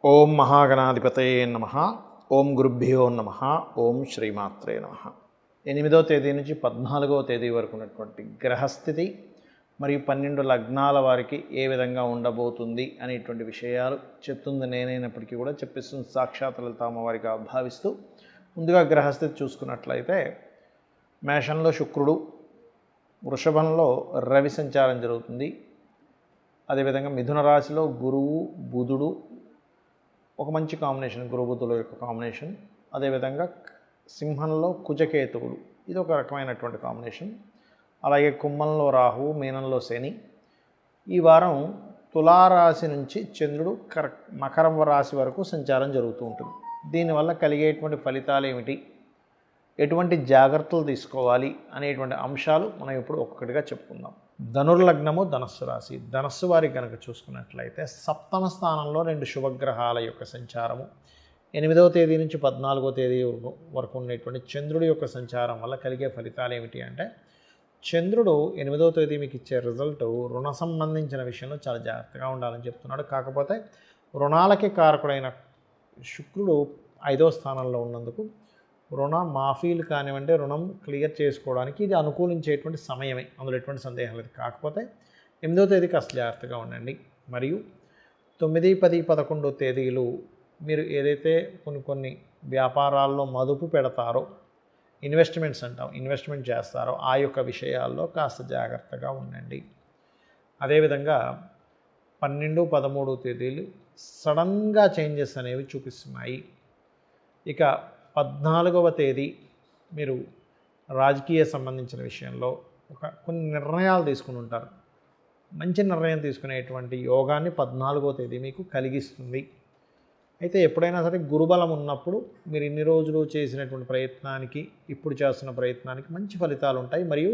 ఓం మహాగణాధిపతయే నమః. ఓం గురుభ్యో నమః. ఓం శ్రీమాత్రే నమః. 8వ తేదీ నుంచి 14వ తేదీ వరకు ఉన్నటువంటి గ్రహస్థితి మరియు 12 లగ్నాల వారికి ఏ విధంగా ఉండబోతుంది అనేటువంటి విషయాలు చెప్తుంది నేనైనప్పటికీ కూడా చెప్పిస్తుంది సాక్షాత్ లలితామ్మవారిగా భావిస్తూ ముందుగా గ్రహస్థితి చూసుకున్నట్లయితే మేషంలో శుక్రుడు, వృషభంలో రవి సంచారం జరుగుతుంది. అదేవిధంగా మిథున రాశిలో గురువు, బుధుడు ఒక మంచి కాంబినేషన్, గురు బుధుల యొక్క కాంబినేషన్. అదేవిధంగా సింహంలో కుజకేతువులు, ఇది ఒక రకమైనటువంటి కాంబినేషన్. అలాగే కుంభంలో రాహువు, మీనంలో శని. ఈ వారం తులారాశి నుంచి చంద్రుడు మకరం రాశి వరకు సంచారం జరుగుతూ ఉంటుంది. దీనివల్ల కలిగేటువంటి ఫలితాలు ఏమిటి, ఎటువంటి జాగ్రత్తలు తీసుకోవాలి అనేటువంటి అంశాలు మనం ఇప్పుడు ఒక్కొక్కటిగా చెప్పుకుందాం. ధనుర్లగ్నము, ధనస్సు రాశి. ధనస్సు వారికి కనుక చూసుకున్నట్లయితే సప్తమ స్థానంలో 2 శుభగ్రహాల యొక్క సంచారము, 8వ తేదీ నుంచి 14వ తేదీ వరకు ఉండేటువంటి చంద్రుడి యొక్క సంచారం వల్ల కలిగే ఫలితాలు ఏమిటి అంటే, చంద్రుడు 8వ తేదీ మీకు ఇచ్చే రిజల్ట్ రుణ సంబంధించిన విషయంలో చాలా జాగ్రత్తగా ఉండాలని చెప్తున్నాడు. కాకపోతే రుణాలకి కారకుడైన శుక్రుడు 5వ స్థానంలో ఉన్నందుకు రుణ మాఫీలు కానివ్వండి, రుణం క్లియర్ చేసుకోవడానికి ఇది అనుకూలించేటువంటి సమయమే, అందులో ఎటువంటి సందేహం లేదు. కాకపోతే 8వ తేదీ కాస్త జాగ్రత్తగా ఉండండి. మరియు 9, 10, 11 తేదీలు మీరు ఏదైతే కొన్ని వ్యాపారాల్లో మదుపు పెడతారో, ఇన్వెస్ట్మెంట్స్ అంటాం, ఇన్వెస్ట్మెంట్ చేస్తారో ఆ యొక్క విషయాల్లో కాస్త జాగ్రత్తగా ఉండండి. అదేవిధంగా 12, 13 తేదీలు సడన్గా చేంజెస్ అనేవి చూపిస్తున్నాయి. ఇక 14వ తేదీ మీరు రాజకీయ సంబంధించిన విషయంలో కొన్ని నిర్ణయాలు తీసుకుని ఉంటారు. మంచి నిర్ణయం తీసుకునేటువంటి యోగాన్ని 14వ తేదీ మీకు కలిగిస్తుంది. అయితే ఎప్పుడైనా సరే గురుబలం ఉన్నప్పుడు మీరు ఇన్ని రోజులు చేసినటువంటి ప్రయత్నానికి, ఇప్పుడు చేస్తున్న ప్రయత్నానికి మంచి ఫలితాలు ఉంటాయి. మరియు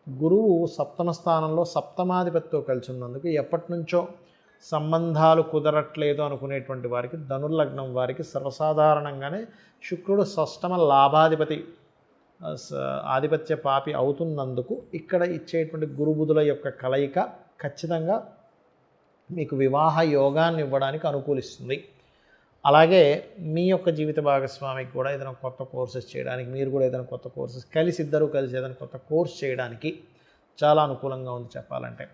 గురువు సప్తమ స్థానంలో సప్తమాధిపతితో కలిసి ఉన్నందుకు ఎప్పటి నుంచో సంబంధాలు కుదరట్లేదు అనుకునేటువంటి వారికి, ధనుర్లగ్నం వారికి సర్వసాధారణంగానే శుక్రుడు షష్టమ లాభాధిపతి ఆధిపత్య పాపి అవుతున్నందుకు ఇక్కడ ఇచ్చేటువంటి గురుబుధుల యొక్క కలయిక ఖచ్చితంగా మీకు వివాహ యోగాన్ని ఇవ్వడానికి అనుకూలిస్తుంది. అలాగే మీ యొక్క జీవిత భాగస్వామికి కూడా ఏదైనా కొత్త కోర్సెస్ చేయడానికి, మీరు కూడా ఏదైనా కొత్త కోర్సెస్ ఇద్దరు కలిసి ఏదైనా కొత్త కోర్స్ చేయడానికి చాలా అనుకూలంగా ఉంది చెప్పాలంటే.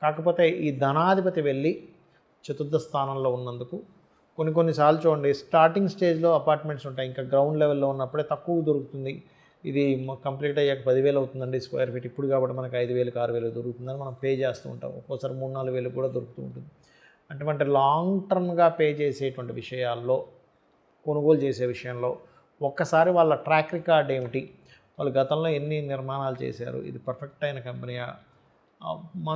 కాకపోతే ఈ ధనాధిపతి వెళ్ళి చతుర్థ స్థానంలో ఉన్నందుకు కొన్నిసార్లు చూడండి, స్టార్టింగ్ స్టేజ్లో అపార్ట్మెంట్స్ ఉంటాయి, ఇంకా గ్రౌండ్ లెవెల్లో ఉన్నప్పుడే తక్కువ దొరుకుతుంది. ఇది కంప్లీట్ అయ్యాక 10,000 అవుతుందండి స్క్వేర్ ఫీట్, ఇప్పుడు కాబట్టి మనకు 5,000, 6,000 దొరుకుతుందని మనం పే చేస్తూ ఉంటాం. ఒక్కోసారి 3,000, 4,000 కూడా దొరుకుతూ ఉంటుంది. అటువంటి లాంగ్ టర్మ్గా పే చేసేటువంటి విషయాల్లో, కొనుగోలు చేసే విషయంలో ఒక్కసారి వాళ్ళ ట్రాక్ రికార్డ్ ఏమిటి, వాళ్ళు గతంలో ఎన్ని నిర్మాణాలు చేశారు, ఇది పర్ఫెక్ట్ అయిన కంపెనీయా, మన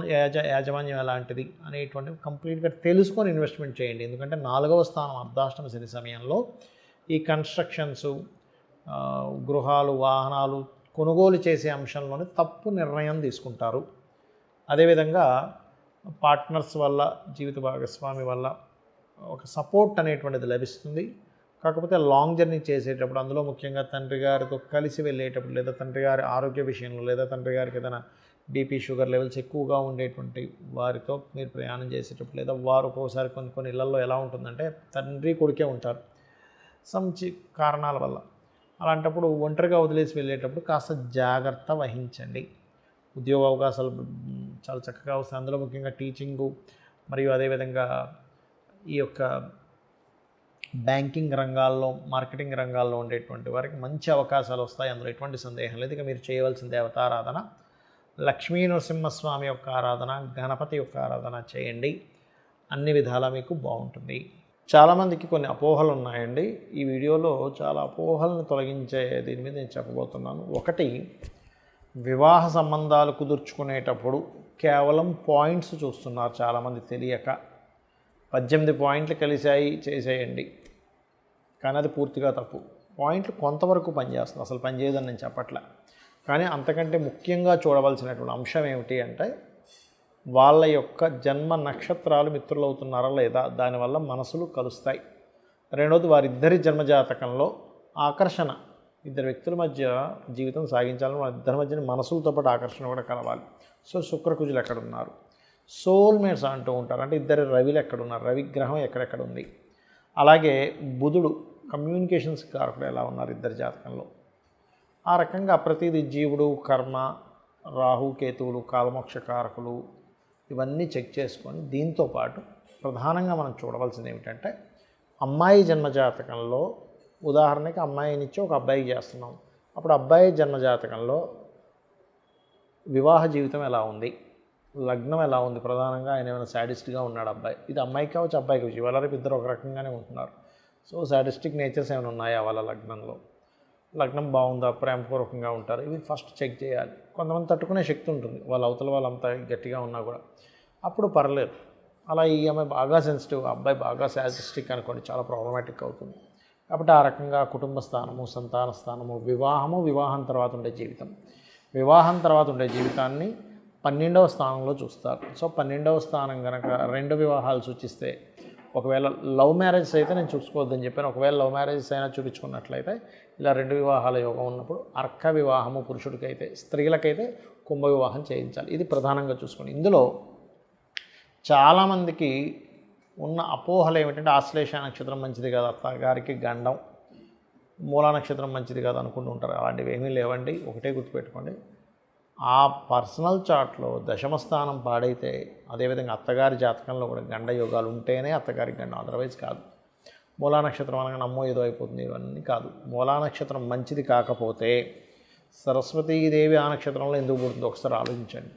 యాజమాన్యం ఎలాంటిది అనేటువంటివి కంప్లీట్గా తెలుసుకొని ఇన్వెస్ట్మెంట్ చేయండి. ఎందుకంటే 4వ స్థానం అర్ధాష్టమ శని సమయంలో ఈ కన్స్ట్రక్షన్స్, గృహాలు, వాహనాలు కొనుగోలు చేసే అంశంలోనే తప్పు నిర్ణయం తీసుకుంటారు. అదేవిధంగా పార్ట్నర్స్ వల్ల, జీవిత భాగస్వామి వల్ల ఒక సపోర్ట్ అనేటువంటిది లభిస్తుంది. కాకపోతే లాంగ్ జర్నీ చేసేటప్పుడు, అందులో ముఖ్యంగా తండ్రి గారితో కలిసి వెళ్ళేటప్పుడు, లేదా తండ్రి గారి ఆరోగ్య విషయంలో, లేదా తండ్రి గారికి ఏదైనా బీపీ, షుగర్ లెవెల్స్ ఎక్కువగా ఉండేటువంటి వారితో మీరు ప్రయాణం చేసేటప్పుడు, లేదా వారు ఒక్కోసారి కొన్ని ఇళ్లలో ఎలా ఉంటుందంటే తండ్రి కొడుకే ఉంటారు కారణాల వల్ల. అలాంటప్పుడు ఒంటరిగా వదిలేసి వెళ్ళేటప్పుడు కాస్త జాగ్రత్త వహించండి. ఉద్యోగ అవకాశాలు చాలా చక్కగా వస్తాయి, అందులో ముఖ్యంగా టీచింగు మరియు అదేవిధంగా ఈ యొక్క బ్యాంకింగ్ రంగాల్లో, మార్కెటింగ్ రంగాల్లో ఉండేటువంటి వారికి మంచి అవకాశాలు వస్తాయి, అందులో ఎటువంటి సందేహం లేదు. ఇక మీరు చేయవలసిన దేవతారాధన లక్ష్మీ నరసింహస్వామి యొక్క ఆరాధన, గణపతి యొక్క ఆరాధన చేయండి. అన్ని విధాలా మీకు బాగుంటుంది. చాలామందికి కొన్ని అపోహలు ఉన్నాయండి. ఈ వీడియోలో చాలా అపోహలను తొలగించే దీని మీద నేను చెప్పబోతున్నాను. ఒకటి, వివాహ సంబంధాలు కుదుర్చుకునేటప్పుడు కేవలం పాయింట్స్ చూస్తున్నారు చాలామంది తెలియక. 18 పాయింట్లు కలిశాయి చేసేయండి, కానీ అది పూర్తిగా తప్పు. పాయింట్లు కొంతవరకు పనిచేస్తుంది, అసలు పనిచేయదని నేను చెప్పట్లే. కానీ అంతకంటే ముఖ్యంగా చూడవలసినటువంటి అంశం ఏమిటి అంటే, వాళ్ళ యొక్క జన్మ నక్షత్రాలు మిత్రులు అవుతున్నారా లేదా, దానివల్ల మనసులు కలుస్తాయి. రెండవది, వారిద్దరి జన్మజాతకంలో ఆకర్షణ, ఇద్దరు వ్యక్తుల మధ్య జీవితం సాగించాలని వాళ్ళ ఇద్దరి మధ్య మనసులతో పాటు ఆకర్షణ కూడా కలవాలి. సో శుక్రకుజులు ఎక్కడున్నారు, సోల్మేట్స్ అంటూ ఉంటారు, అంటే ఇద్దరు రవిలు ఎక్కడున్నారు, రవిగ్రహం ఎక్కడెక్కడ ఉంది, అలాగే బుధుడు కమ్యూనికేషన్స్ కారకుడు ఎలా ఉన్నారు ఇద్దరి జాతకంలో. ఆ రకంగా ప్రతిదీ జీవుడు, కర్మ, రాహు, కేతువులు, కాలమోక్ష కారకులు ఇవన్నీ చెక్ చేసుకొని దీంతో పాటు ప్రధానంగా మనం చూడవలసింది ఏమిటంటే అమ్మాయి జన్మజాతకంలో ఉదాహరణకి అమ్మాయినిచ్చి ఒక అబ్బాయికి చేస్తున్నాం. అప్పుడు అబ్బాయి జన్మజాతకంలో వివాహ జీవితం ఎలా ఉంది, లగ్నం ఎలా ఉంది, ప్రధానంగా ఆయన ఏమైనా శాడిస్ట్గా ఉన్నాడు అబ్బాయి. ఇది అమ్మాయికి కావచ్చు అబ్బాయికి కావచ్చు, ఇవాళ రేపు ఇద్దరు ఒక రకంగానే ఉంటున్నారు. సో శాడిస్టిక్ నేచర్స్ ఏమైనా ఉన్నాయా వాళ్ళ లగ్నంలో, లగ్నం బాగుందా, ప్రేమపూర్వకంగా ఉంటారు, ఇవి ఫస్ట్ చెక్ చేయాలి. కొంతమంది తట్టుకునే శక్తి ఉంటుంది వాళ్ళ అవతల వాళ్ళంతా గట్టిగా ఉన్నా కూడా, అప్పుడు పర్లేదు. అలా ఈ అమ్మాయి బాగా సెన్సిటివ్, అబ్బాయి బాగా శాడిస్టిక్ అనుకోండి, చాలా ప్రాబ్లమాటిక్ అవుతుంది. కాబట్టి ఆ రకంగా కుటుంబ స్థానము, సంతాన స్థానము, వివాహం తర్వాత ఉండే జీవితం, వివాహం తర్వాత ఉండే జీవితాన్ని 12వ స్థానంలో చూస్తారు. సో 12వ స్థానం కనుక 2 వివాహాలు సూచిస్తే, ఒకవేళ లవ్ మ్యారేజెస్ అయితే నేను చూసుకోవద్దని చెప్పాను, ఒకవేళ లవ్ మ్యారేజెస్ అయినా చూపించుకున్నట్లయితే ఇలా 2 వివాహాల యోగం ఉన్నప్పుడు అర్క వివాహము పురుషుడికైతే, స్త్రీలకైతే కుంభ వివాహం చేయించాలి. ఇది ప్రధానంగా చూసుకోండి. ఇందులో చాలామందికి ఉన్న అపోహలు ఏమిటంటే ఆశ్లేష నక్షత్రం మంచిది కాదు, అత్తగారికి గండం, మూలా నక్షత్రం మంచిది కాదు అనుకుంటూ ఉంటారు. అలాంటివి ఏమీ లేవండి. ఒకటే గుర్తుపెట్టుకోండి, ఆ పర్సనల్ చార్ట్లో దశమస్థానం పాడైతే, అదేవిధంగా అత్తగారి జాతకంలో కూడా గండ యోగాలు ఉంటేనే అత్తగారికి గండం, అదర్వైజ్ కాదు. మూలా నక్షత్రం అనగా నమ్మో ఏదో అయిపోతుంది, ఇవన్నీ కాదు. మూలా నక్షత్రం మంచిది కాకపోతే సరస్వతీదేవి ఆ నక్షత్రంలో ఎందుకు పుడుతుందో ఒకసారి ఆలోచించండి.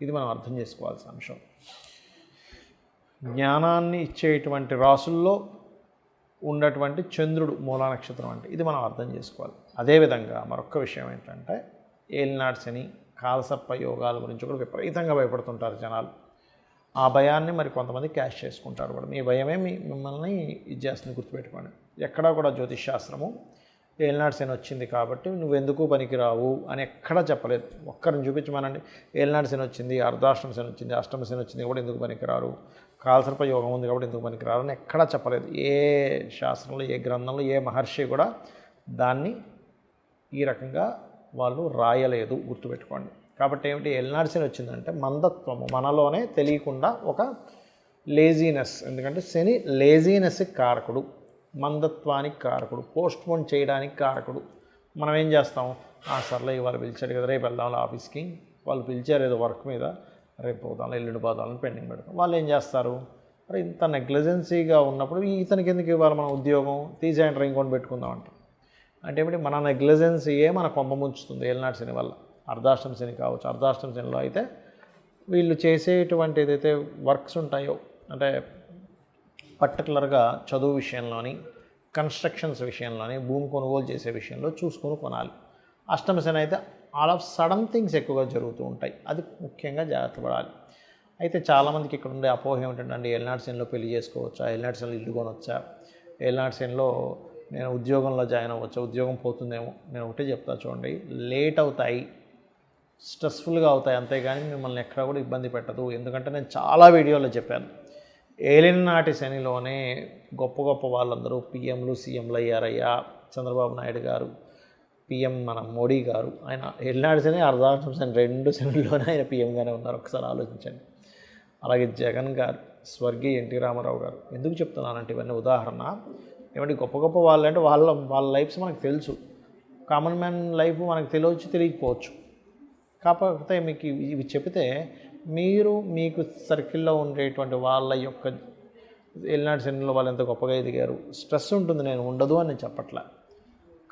ఇది మనం అర్థం చేసుకోవాల్సిన అంశం. జ్ఞానాన్ని ఇచ్చేటువంటి రాసుల్లో ఉన్నటువంటి చంద్రుడు మూలా నక్షత్రం అంటే ఇది మనం అర్థం చేసుకోవాలి. అదేవిధంగా మరొక విషయం ఏంటంటే ఏలినాటి శని, కాలసర్ప యోగాల గురించి కూడా విపరీతంగా భయపడుతుంటారు జనాలు. ఆ భయాన్ని మరి కొంతమంది క్యాష్ చేసుకుంటారు కూడా. మీ భయమే మిమ్మల్ని ఇది చేస్తుంది, గుర్తుపెట్టుకోండి. ఎక్కడా కూడా జ్యోతిష్ శాస్త్రము ఏలినాటి శని వచ్చింది కాబట్టి నువ్వెందుకు పనికిరావు అని ఎక్కడా చెప్పలేదు. ఒక్కరిని చూపించమనండి, ఏలినాటి శని వచ్చింది, అర్ధాష్టమ శని వచ్చింది, అష్టమ శని వచ్చింది కూడా ఎందుకు పనికిరారు, కాలసర్ప యోగం ఉంది కాబట్టి ఎందుకు పనికిరారు అని ఎక్కడా చెప్పలేదు. ఏ శాస్త్రంలో, ఏ గ్రంథంలో, ఏ మహర్షి కూడా దాన్ని ఈ రకంగా వాళ్ళు రాయలేదు, గుర్తుపెట్టుకోండి. కాబట్టి ఏమిటి, ఏలినాటి శని వచ్చిందంటే మందత్వము, మనలోనే తెలియకుండా ఒక లేజీనెస్, ఎందుకంటే శని లేజీనెస్కి కారకుడు, మందత్వానికి కారకుడు, పోస్ట్పోన్ చేయడానికి కారకుడు. మనం ఏం చేస్తాం, సర్లే ఇవాళ పిలిచాడు కదా రేపు వెళ్దాం ఆఫీస్కి, వాళ్ళు పిలిచారు ఏదో వర్క్ మీద, రేపు పోదాం ఎల్లుండి పోదామని పెండింగ్ పెడతాం. వాళ్ళు ఏం చేస్తారు, మరి ఇంత నెగ్లిజెన్సీగా ఉన్నప్పుడు ఇతనికి ఎందుకు ఇవ్వాలి మనం ఉద్యోగం, తీసేయండి ఇంకొని పెట్టుకుందాం అంటాం. అంటే ఏమిటి, మన నెగ్లిజెన్సీయే మన కొంప ముంచుతుంది ఏలినాటి శని వల్ల. అర్ధాష్టమ శని కావచ్చు, అర్ధాష్టమ శనిలో అయితే వీళ్ళు చేసేటువంటి ఏదైతే వర్క్స్ ఉంటాయో, అంటే పర్టికులర్గా చదువు విషయంలోని, కన్స్ట్రక్షన్స్ విషయంలోని, భూమి కొనుగోలు చేసే విషయంలో చూసుకొని కొనాలి. అష్టమ శని అయితే ఆల్ ఆఫ్ సడన్ థింగ్స్ ఎక్కువగా జరుగుతూ ఉంటాయి, అది ముఖ్యంగా జాగ్రత్త పడాలి. అయితే చాలామందికి ఇక్కడ ఉండే అపోహ ఏమిటంటే ఏలినాటి శనిలో పెళ్లి చేసుకోవచ్చా, ఏలినాటి శనిలో ఇల్లు కొనవచ్చా, ఏలినాటి శనిలో నేను ఉద్యోగంలో జాయిన్ అవ్వచ్చా, ఉద్యోగం పోతుందేమో. నేను ఒకటే చెప్తా చూడండి, లేట్ అవుతాయి, స్ట్రెస్ఫుల్గా అవుతాయి, అంతేగాని మిమ్మల్ని ఎక్కడ కూడా ఇబ్బంది పెట్టదు. ఎందుకంటే నేను చాలా వీడియోలో చెప్పాను, ఏలినాటి శనిలోనే గొప్ప గొప్ప వాళ్ళందరూ పిఎంలు, సీఎంలు అయ్యారయ్యా. చంద్రబాబు నాయుడు గారు పిఎం, మన మోడీ గారు, ఆయన ఏలినాటి శని, అర్ధాష్టమ శని 2 శనిలోనే ఆయన పిఎంగానే ఉన్నారు, ఒకసారి ఆలోచించండి. అలాగే జగన్ గారు, స్వర్గీయ ఎన్టీ రామారావు గారు. ఎందుకు చెప్తున్నానంటే ఇవన్నీ ఉదాహరణ, ఏమంటే గొప్ప గొప్ప వాళ్ళు అంటే వాళ్ళ లైఫ్స్ మనకు తెలుసు, కామన్ మ్యాన్ లైఫ్ మనకు తెలియకపోవచ్చు. కాకపోతే మీకు ఇవి చెప్తే మీరు మీకు సర్కిల్లో ఉండేటువంటి వాళ్ళ యొక్క ఏలినాటి శనిలో వాళ్ళు ఎంత గొప్పగా ఎదిగారు, స్ట్రెస్ ఉంటుంది, నేను ఉండదు అని నేను చెప్పట్లే.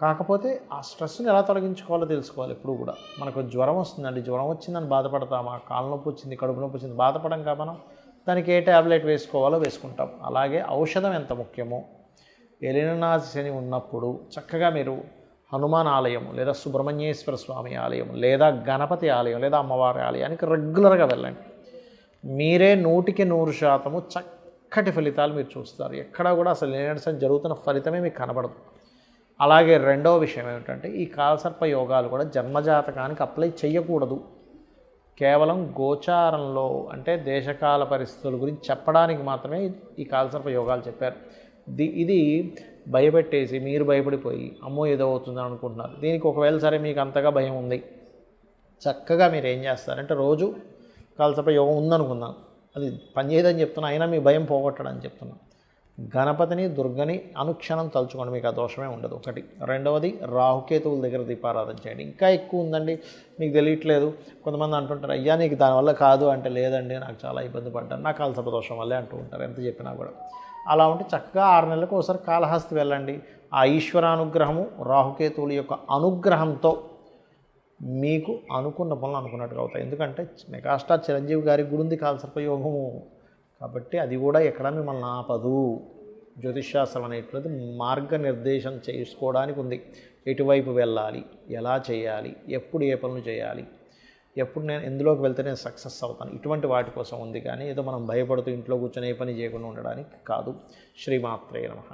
కాకపోతే ఆ స్ట్రెస్ని ఎలా తొలగించుకోవాలో తెలుసుకోవాలి. ఎప్పుడు కూడా మనకు జ్వరం వస్తుందండి, జ్వరం వచ్చిందని బాధపడతామా, కాళ్ళ నొప్పి వచ్చింది, కడుపు నొప్పి వచ్చింది బాధపడం కా మనం, దానికి ఏ ట్యాబ్లెట్ వేసుకోవాలో వేసుకుంటాం. అలాగే ఔషధం ఎంత ముఖ్యమో, ఏలినాటి శని ఉన్నప్పుడు చక్కగా మీరు హనుమాన్ ఆలయం, లేదా సుబ్రహ్మణ్యేశ్వర స్వామి ఆలయం, లేదా గణపతి ఆలయం, లేదా అమ్మవారి ఆలయానికి రెగ్యులర్గా వెళ్ళండి. మీరే 100% చక్కటి ఫలితాలు మీరు చూస్తారు. ఎక్కడా కూడా అసలు ఏలినాటి శని జరుగుతున్న ఫలితమే మీకు కనబడదు. అలాగే రెండవ విషయం ఏమిటంటే ఈ కాలసర్ప యోగాలు కూడా జన్మజాతకానికి అప్లై చేయకూడదు. కేవలం గోచారంలో, అంటే దేశకాల పరిస్థితుల గురించి చెప్పడానికి మాత్రమే ఈ కాలసర్ప యోగాలు చెప్పారు. ఇది భయపెట్టేసి మీరు భయపడిపోయి అమ్మో ఏదో అవుతుందని అనుకుంటున్నారు. దీనికి ఒకవేళ సరే మీకు అంతగా భయం ఉంది, చక్కగా మీరు ఏం చేస్తారంటే రోజు కాలసర్ప యోగం ఉందనుకుందాం, అది పనిచేయదని చెప్తున్నా, అయినా మీ భయం పోగొట్టడని చెప్తున్నాం. గణపతిని దుర్గని అనుక్షణం తలుచుకోండి, మీకు ఆ దోషమే ఉండదు. ఒకటి. రెండవది, రాహుకేతువుల దగ్గర దీపారాధన చేయండి. ఇంకా ఎక్కువ ఉందండి, మీకు తెలియట్లేదు. కొంతమంది అంటుంటారు, అయ్యా నీకు దానివల్ల కాదు అంటే, లేదండి నాకు చాలా ఇబ్బంది పడ్డాను, నాకు కాలసర్ప దోషం వల్లే అంటూ ఉంటారు ఎంత చెప్పినా కూడా. అలా ఉంటే చక్కగా 6 నెలలకు ఒకసారి కాళహస్తి వెళ్ళండి. ఆ ఈశ్వరానుగ్రహము, రాహుకేతువుల యొక్క అనుగ్రహంతో మీకు అనుకున్న పనులు అనుకున్నట్టుగా అవుతాయి. ఎందుకంటే మెగాస్టార్ చిరంజీవి గారి గురించి కాలసర్ప యోగము కాబట్టి అది కూడా ఎక్కడ మిమ్మల్ని ఆపదు. జ్యోతిష్శాస్త్రం అనేటువంటిది మార్గనిర్దేశం చేసుకోవడానికి ఉంది. ఎటువైపు వెళ్ళాలి, ఎలా చేయాలి, ఎప్పుడు ఏ పనులు చేయాలి, ఎప్పుడు నేను ఎందులోకి వెళ్తే నేను సక్సెస్ అవుతాను, ఇటువంటి వాటి కోసం ఉంది. కానీ ఏదో మనం భయపడుతూ ఇంట్లో కూర్చొని ఏ పని చేయకుండా ఉండడానికి కాదు. శ్రీమాత్రే నమః.